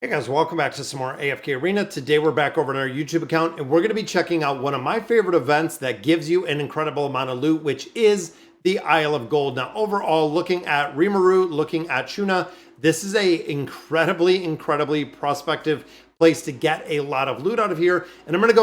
Hey guys, welcome back to some more AFK Arena. Today we're back over on our YouTube account and we're going to be checking out one of my favorite events that gives you an incredible amount of loot, which is the Isle of Gold. Now overall, looking at Rimuru, looking at Shuna, this is a incredibly prospective place to get a lot of loot out of here. And I'm going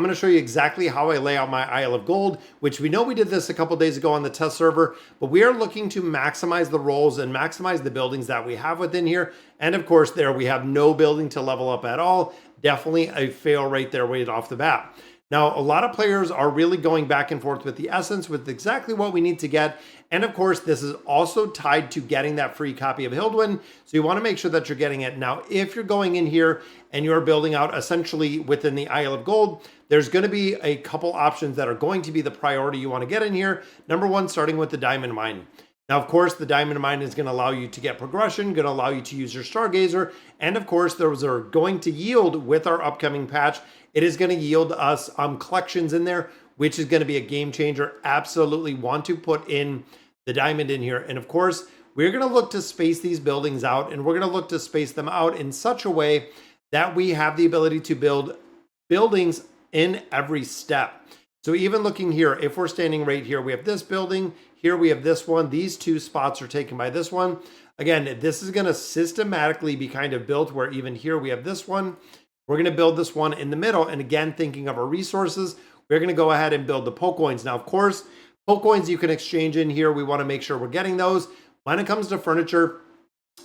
to show you exactly how I lay out my Isle of Gold, which we know we did this a couple days ago on the test server, but we are looking to maximize the roles and maximize the buildings that we have within here. And of course, there we have no building to level up at all. Definitely a fail right there right off the bat. Now, a lot of players are really going back and forth with the essence, with exactly what we need to get. And of course, this is also tied to getting that free copy of Hildwyn. So you want to make sure that you're getting it. Now, if you're going in here and you're building out essentially within the Isle of Gold, there's going to be a couple options that are going to be the priority you want to get in here. Number one, starting with the diamond mine. Now, of course, the diamond mine is going to allow you to get progression, going to allow you to use your stargazer. And of course, those are going to yield with our upcoming patch. It is going to yield us collections in there, which is going to be a game changer. Absolutely want to put in the diamond in here. And of course, we're going to look to space these buildings out, and we're going to look to space them out in such a way that we have the ability to build buildings in every step. So even looking here, if we're standing right here, we have this building. Here we have this one. These two spots are taken by this one. Again, this is going to systematically be kind of built where even here we have this one. We're going to build this one in the middle. And again, thinking of our resources, we're going to go ahead and build the poke coins. Now, of course, poke coins you can exchange in here. We want to make sure we're getting those. When it comes to furniture,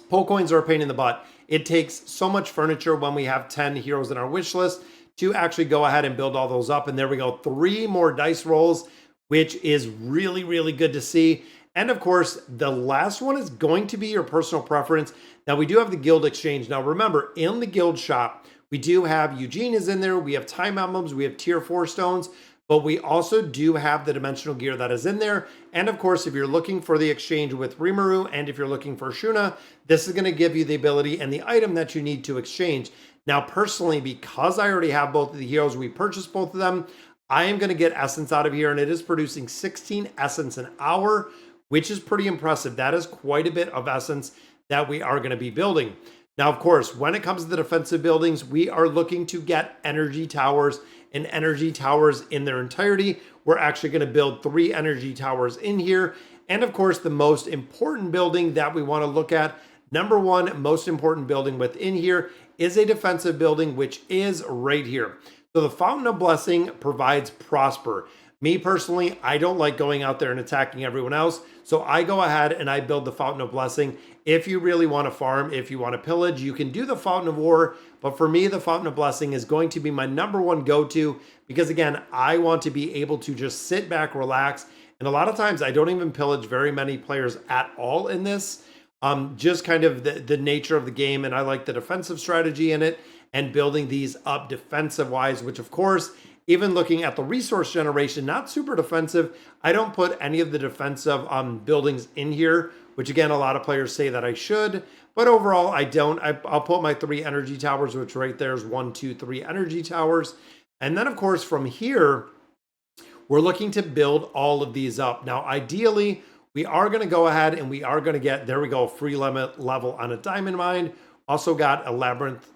poke coins are a pain in the butt. It takes so much furniture when we have 10 heroes in our wish list to actually go ahead and build all those up. And there we go. 3 more dice rolls, which is really good to see. And of course, the last one is going to be your personal preference. Now, we do have the guild exchange. Now, remember, in the guild shop, we do have Eugene is in there. We have time emblems. We have tier 4 stones. But we also do have the dimensional gear that is in there. And of course, if you're looking for the exchange with Rimuru and if you're looking for Shuna, this is going to give you the ability and the item that you need to exchange. Now, personally, because I already have both of the heroes, we purchased both of them, I am going to get essence out of here, and it is producing 16 essence an hour, which is pretty impressive. That is quite a bit of essence that we are going to be building. Now, of course, when it comes to the defensive buildings, we are looking to get energy towers and energy towers in their entirety. We're actually going to build 3 energy towers in here. And of course, the most important building that we want to look at, number one most important building within here is a defensive building, which is right here. So the Fountain of Blessing provides Prosper. Me personally, I don't like going out there and attacking everyone else. So I go ahead and I build the Fountain of Blessing. If you really want to farm, if you want to pillage, you can do the Fountain of War. But for me, the Fountain of Blessing is going to be my number one go-to because again, I want to be able to just sit back, relax. And a lot of times I don't even pillage very many players at all in this. Just kind of the nature of the game. And I like the defensive strategy in it and building these up defensive wise, which of course, even looking at the resource generation, not super defensive. I don't put any of the defensive buildings in here, which again, a lot of players say that I should, but overall I don't. I'll put my 3 energy towers, which right there is 1, 2, 3 energy towers. And then of course from here, we're looking to build all of these up. Now, ideally, we are going to go ahead and we are going to get, there we go, free limit level on a diamond mine. Also got a labyrinth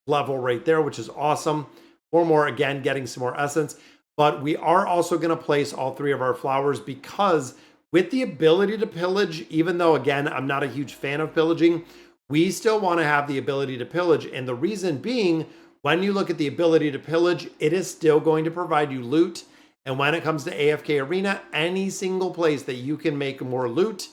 level right there, which is awesome. 4 more, again, getting some more essence. But we are also going to place all 3 of our flowers because with the ability to pillage, even though, again, I'm not a huge fan of pillaging, we still want to have the ability to pillage. And the reason being, when you look at the ability to pillage, it is still going to provide you loot. And when it comes to AFK Arena, any single place that you can make more loot,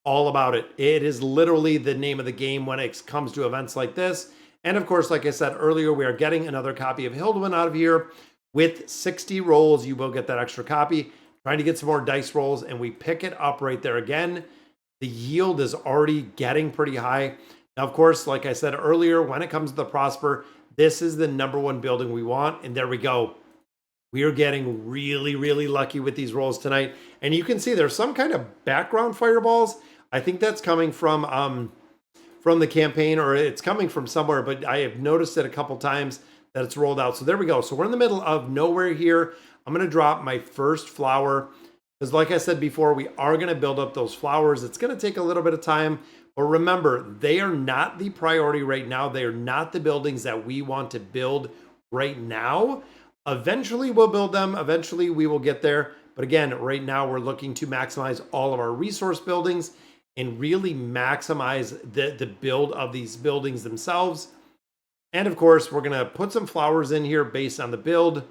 all about it. It is literally the name of the game when it comes to events like this. And of course, like I said earlier, we are getting another copy of Hildwyn out of here. With 60 rolls, you will get that extra copy. Trying to get some more dice rolls, and we pick it up right there again. The yield is already getting pretty high. Now, of course, like I said earlier, when it comes to the Prosper, this is the number one building we want. And there we go. We are getting really lucky with these rolls tonight. And you can see there's some kind of background fireballs. I think that's coming from the campaign, or it's coming from somewhere, but I have noticed it a couple times that it's rolled out. So there we go. So we're in the middle of nowhere here. I'm going to drop my first flower because like I said before, we are going to build up those flowers. It's going to take a little bit of time, But remember, they are not the priority right now. They are not the buildings that we want to build right now. Eventually we'll build them. Eventually we will get there. But again, right now we're looking to maximize all of our resource buildings and really maximize the build of these buildings themselves. And of course, we're going to put some flowers in here based on the build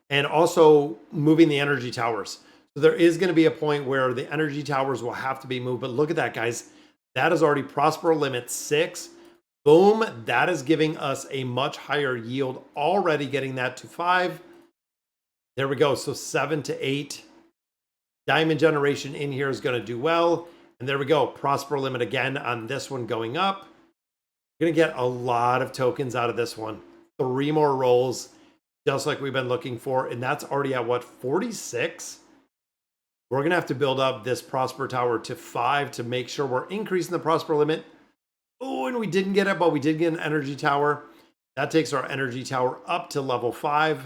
and also moving the energy towers. So there is going to be a point where the energy towers will have to be moved. But look at that, guys. That is already Prospero limit 6. Boom. That is giving us a much higher yield, already getting that to 5. There we go. So 7 to 8. Diamond generation in here is going to do well. And there we go. Prospero limit again on this one going up. We're going to get a lot of tokens out of this one. 3 more rolls, just like we've been looking for. And that's already at what, 46? We're going to have to build up this Prospero Tower to 5 to make sure we're increasing the Prospero limit. Oh, and we didn't get it, but we did get an energy tower. That takes our energy tower up to level 5.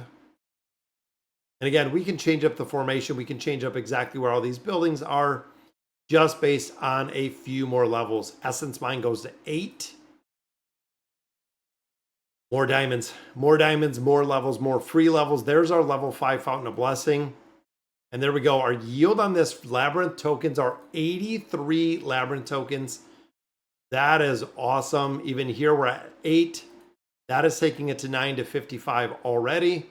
And again, we can change up the formation. We can change up exactly where all these buildings are just based on a few more levels. Essence Mine goes to 8. More diamonds, more levels, more free levels. There's our level 5 Fountain of Blessing. And there we go. Our yield on this Labyrinth tokens are 83 Labyrinth tokens. That is awesome. Even here, we're at 8. That is taking it to 9 to 55 already.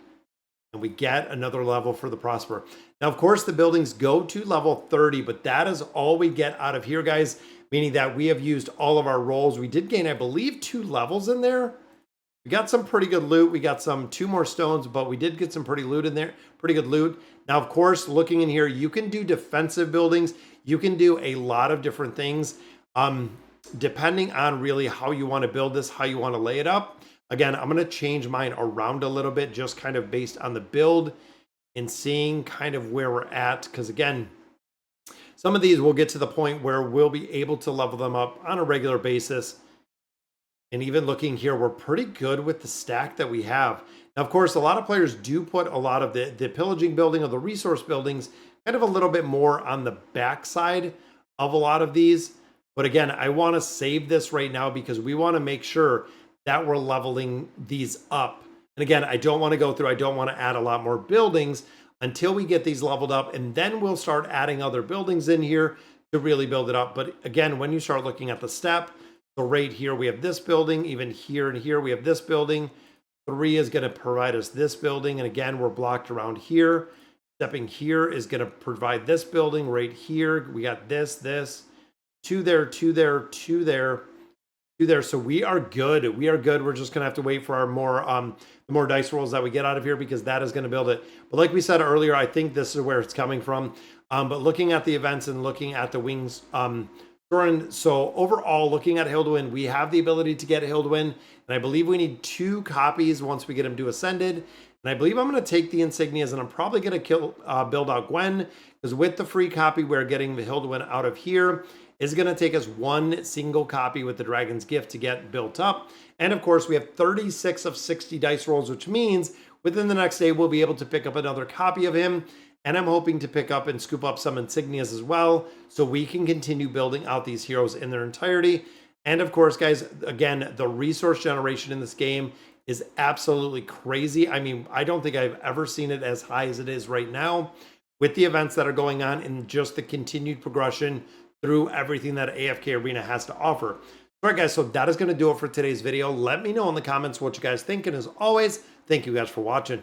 And we get another level for the Prosper. Now, of course, the buildings go to level 30, but that is all we get out of here, guys, meaning that we have used all of our rolls. We did gain, I believe, 2 levels in there. We got some pretty good loot. We got 2 more stones, but we did get some pretty loot in there. Pretty good loot. Now, of course, looking in here, you can do defensive buildings. You can do a lot of different things, depending on really how you want to build this, how you want to lay it up. Again, I'm going to change mine around a little bit, just kind of based on the build and seeing kind of where we're at. Because again, some of these will get to the point where we'll be able to level them up on a regular basis. And even looking here, we're pretty good with the stack that we have. Now, of course, a lot of players do put a lot of the pillaging building or the resource buildings kind of a little bit more on the backside of a lot of these. But again, I want to save this right now because we want to make sure that we're leveling these up. And again, I don't want to go through, I don't want to add a lot more buildings until we get these leveled up. And then we'll start adding other buildings in here to really build it up. But again, when you start looking at the step, so right here, we have this building. Even here and here, we have this building. 3 is going to provide us this building. And again, we're blocked around here. Stepping here is going to provide this building right here. We got this, 2 there, 2 there, 2 there, 2 there. So we are good. We are good. We're just going to have to wait for our more dice rolls that we get out of here because that is going to build it. But like we said earlier, I think this is where it's coming from. But looking at the events and looking at the wings, so overall, looking at Hildwyn, we have the ability to get Hildwyn, and I believe we need 2 copies once we get him to Ascended. And I believe I'm going to take the insignias, and I'm probably going to build out Gwen, because with the free copy, we're getting the Hildwyn out of here. It's going to take us 1 single copy with the Dragon's Gift to get built up. And of course, we have 36 of 60 dice rolls, which means within the next day, we'll be able to pick up another copy of him. And I'm hoping to pick up and scoop up some insignias as well, so we can continue building out these heroes in their entirety. And of course, guys, again, the resource generation in this game is absolutely crazy. I mean, I don't think I've ever seen it as high as it is right now with the events that are going on and just the continued progression through everything that AFK Arena has to offer. All right, guys, so that is going to do it for today's video. Let me know in the comments what you guys think. And as always, thank you guys for watching.